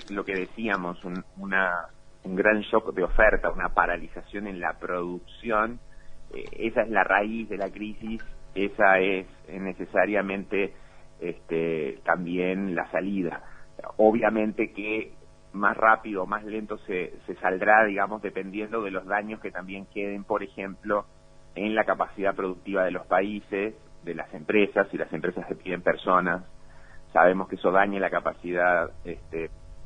lo que decíamos, un gran shock de oferta, una paralización en la producción. Esa es la raíz de la crisis, esa es necesariamente también la salida. Obviamente que más rápido o más lento se saldrá, digamos, dependiendo de los daños que también queden, por ejemplo, en la capacidad productiva de los países, de las empresas, si las empresas se piden personas. Sabemos que eso daña la capacidad,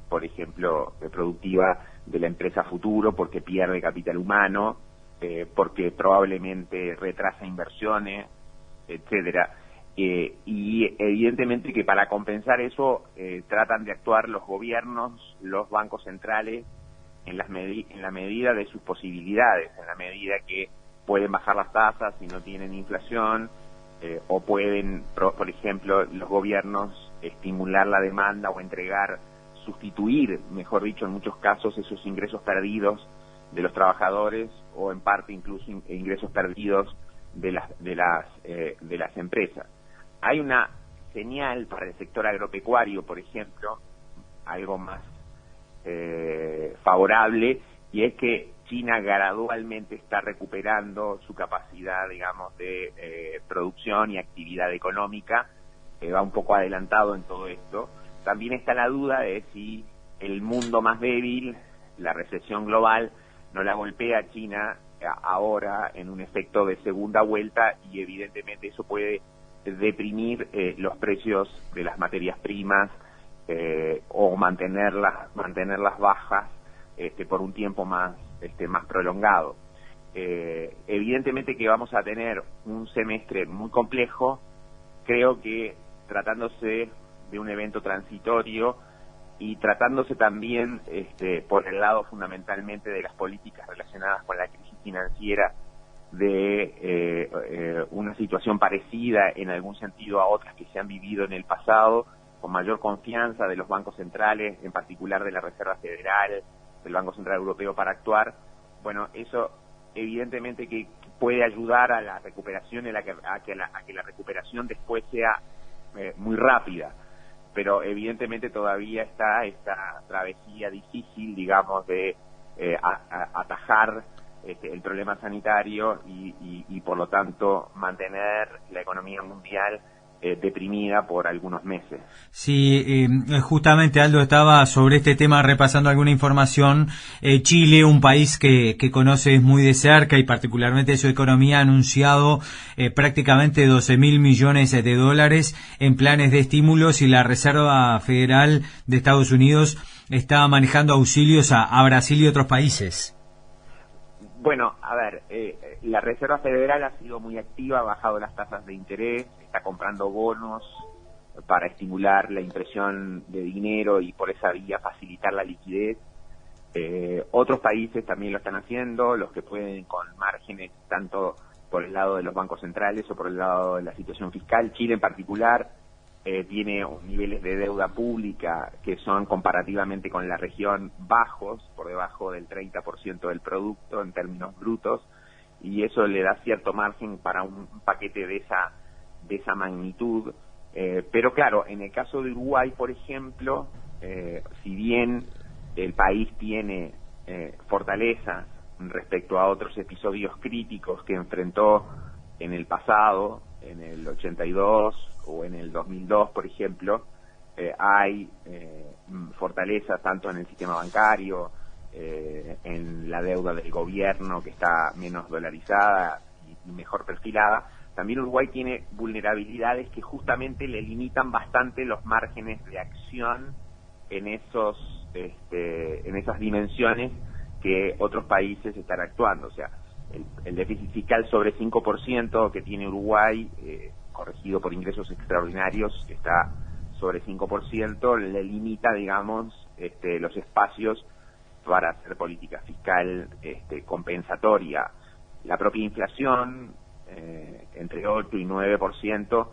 por ejemplo, productiva de la empresa futuro, porque pierde capital humano, porque probablemente retrasa inversiones, etcétera. Y evidentemente que para compensar eso tratan de actuar los gobiernos, los bancos centrales, en la medida de sus posibilidades, en la medida que pueden bajar las tasas si no tienen inflación, o pueden, por ejemplo, los gobiernos estimular la demanda o sustituir, mejor dicho, en muchos casos, esos ingresos perdidos de los trabajadores, o en parte incluso ingresos perdidos de las empresas. Hay una señal para el sector agropecuario, por ejemplo, algo más favorable, y es que China gradualmente está recuperando su capacidad, digamos, de producción y actividad económica, va un poco adelantado en todo esto. También está la duda de si el mundo más débil, la recesión global, no la golpea a China ahora en un efecto de segunda vuelta, y evidentemente eso puede deprimir los precios de las materias primas, o mantenerlas bajas por un tiempo más prolongado. Evidentemente que vamos a tener un semestre muy complejo. Creo que tratándose de un evento transitorio y tratándose también por el lado fundamentalmente de las políticas relacionadas con la crisis financiera, de una situación parecida en algún sentido a otras que se han vivido en el pasado, con mayor confianza de los bancos centrales, en particular de la Reserva Federal, del Banco Central Europeo, para actuar. Bueno, eso evidentemente que puede ayudar a la recuperación, a que la recuperación después sea muy rápida, pero evidentemente todavía está esta travesía difícil, digamos, de atajar el problema sanitario y por lo tanto mantener la economía mundial deprimida por algunos meses. Sí, justamente Aldo, estaba sobre este tema repasando alguna información. Chile, un país que conoces muy de cerca y particularmente su economía, ha anunciado prácticamente 12.000 millones de dólares en planes de estímulos, y la Reserva Federal de Estados Unidos está manejando auxilios a Brasil y otros países. Bueno, a ver, la Reserva Federal ha sido muy activa, ha bajado las tasas de interés, está comprando bonos para estimular la impresión de dinero y por esa vía facilitar la liquidez. Otros países también lo están haciendo, los que pueden, con márgenes tanto por el lado de los bancos centrales o por el lado de la situación fiscal. Chile en particular tiene niveles de deuda pública que son comparativamente con la región bajos, por debajo del 30% del producto en términos brutos, y eso le da cierto margen para un paquete de esa magnitud. Pero claro, en el caso de Uruguay, por ejemplo, si bien el país tiene fortalezas respecto a otros episodios críticos que enfrentó en el pasado, en el 82 o en el 2002, por ejemplo, hay fortalezas tanto en el sistema bancario, en la deuda del gobierno, que está menos dolarizada y mejor perfilada. También Uruguay tiene vulnerabilidades que justamente le limitan bastante los márgenes de acción en esas dimensiones que otros países están actuando. O sea, el déficit fiscal sobre 5% que tiene Uruguay, corregido por ingresos extraordinarios, que está sobre 5%, le limita, digamos, los espacios para hacer política fiscal compensatoria. La propia inflación, entre 8 y 9%,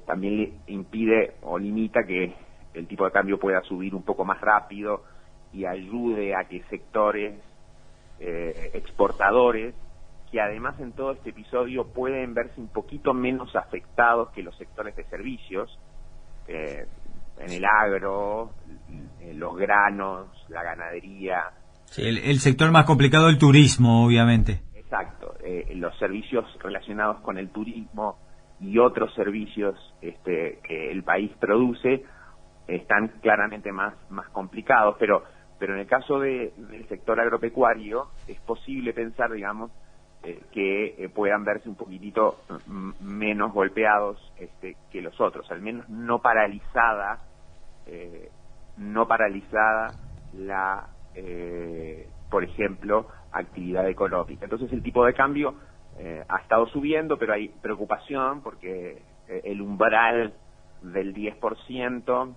también le impide o limita que el tipo de cambio pueda subir un poco más rápido y ayude a que sectores exportadores, que además en todo este episodio pueden verse un poquito menos afectados que los sectores de servicios, en el agro, los granos, la ganadería. Sí, el sector más complicado, el turismo, obviamente. Exacto, los servicios relacionados con el turismo y otros servicios que el país produce están claramente más complicados, pero en el caso del sector agropecuario es posible pensar, digamos, que puedan verse un poquitito menos golpeados que los otros, al menos no paralizada la, por ejemplo, actividad económica. Entonces el tipo de cambio ha estado subiendo, pero hay preocupación porque el umbral del 10%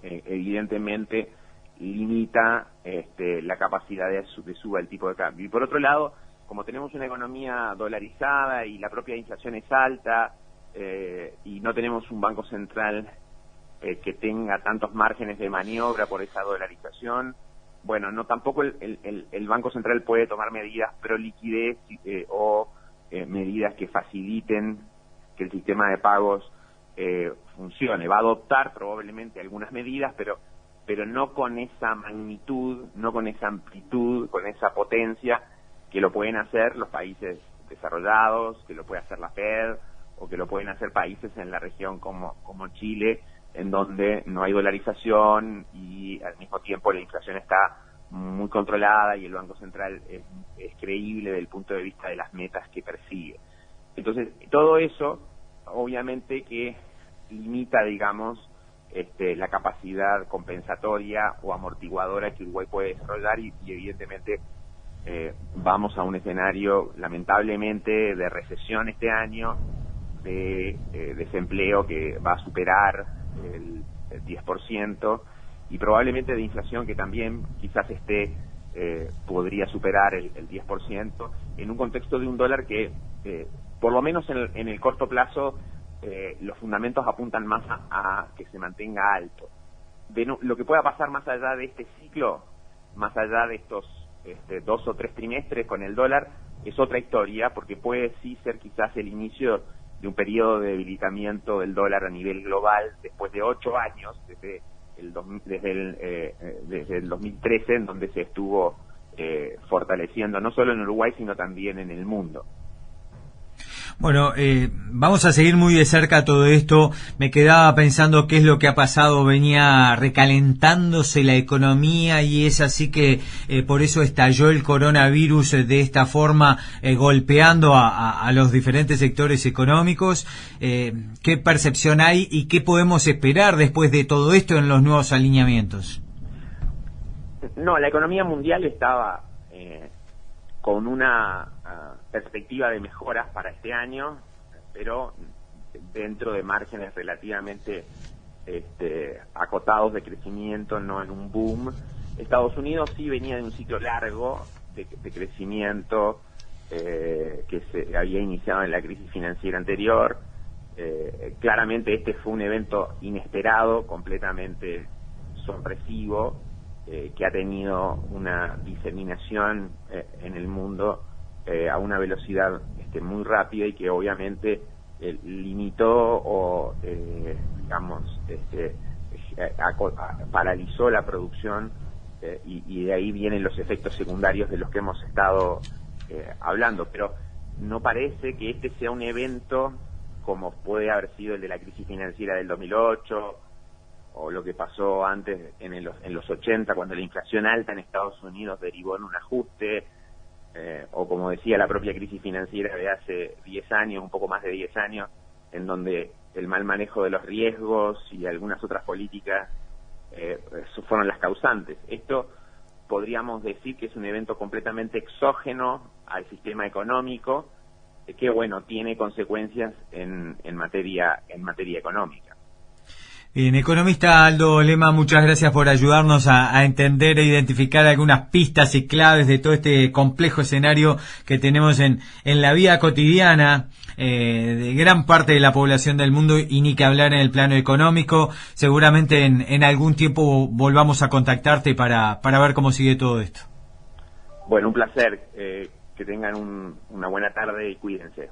evidentemente limita la capacidad de suba el tipo de cambio. Y por otro lado, como tenemos una economía dolarizada y la propia inflación es alta y no tenemos un banco central que tenga tantos márgenes de maniobra por esa dolarización, bueno, no tampoco el Banco Central puede tomar medidas pro liquidez o medidas que faciliten que el sistema de pagos funcione. Va a adoptar probablemente algunas medidas, pero no con esa magnitud, no con esa amplitud, con esa potencia que lo pueden hacer los países desarrollados, que lo puede hacer la Fed o que lo pueden hacer países en la región como Chile, en donde no hay dolarización y al mismo tiempo la inflación está muy controlada y el Banco Central es creíble desde el punto de vista de las metas que persigue. Entonces, todo eso, obviamente que limita, digamos, la capacidad compensatoria o amortiguadora que Uruguay puede desarrollar y evidentemente vamos a un escenario, lamentablemente, de recesión este año, de desempleo que va a superar el 10% y probablemente de inflación que también quizás podría superar el 10% en un contexto de un dólar que por lo menos en el corto plazo los fundamentos apuntan más a que se mantenga alto. Lo que pueda pasar más allá de este ciclo, más allá de estos 2 o 3 trimestres con el dólar, es otra historia, porque puede sí ser quizás el inicio de un periodo de debilitamiento del dólar a nivel global después de 8 años, desde el 2013, en donde se estuvo fortaleciendo no solo en Uruguay, sino también en el mundo. Bueno, vamos a seguir muy de cerca todo esto. Me quedaba pensando qué es lo que ha pasado. Venía recalentándose la economía y es así que por eso estalló el coronavirus de esta forma, golpeando a los diferentes sectores económicos. ¿Qué percepción hay y qué podemos esperar después de todo esto en los nuevos alineamientos? No, la economía mundial estaba con una perspectiva de mejoras para este año, pero dentro de márgenes relativamente acotados de crecimiento, no en un boom. Estados Unidos sí venía de un ciclo largo de crecimiento que se había iniciado en la crisis financiera anterior. Claramente este fue un evento inesperado, completamente sorpresivo, que ha tenido una diseminación en el mundo a una velocidad muy rápida y que obviamente limitó o paralizó la producción y de ahí vienen los efectos secundarios de los que hemos estado hablando, pero no parece que este sea un evento como puede haber sido el de la crisis financiera del 2008 o lo que pasó antes en los 80, cuando la inflación alta en Estados Unidos derivó en un ajuste, o como decía la propia crisis financiera de hace 10 años, un poco más de 10 años, en donde el mal manejo de los riesgos y algunas otras políticas fueron las causantes. Esto podríamos decir que es un evento completamente exógeno al sistema económico, que bueno, tiene consecuencias en materia económica. Bien, economista Aldo Lema, muchas gracias por ayudarnos a entender e identificar algunas pistas y claves de todo este complejo escenario que tenemos en la vida cotidiana de gran parte de la población del mundo y ni que hablar en el plano económico. Seguramente en algún tiempo volvamos a contactarte para ver cómo sigue todo esto. Bueno, un placer. Que tengan una buena tarde y cuídense.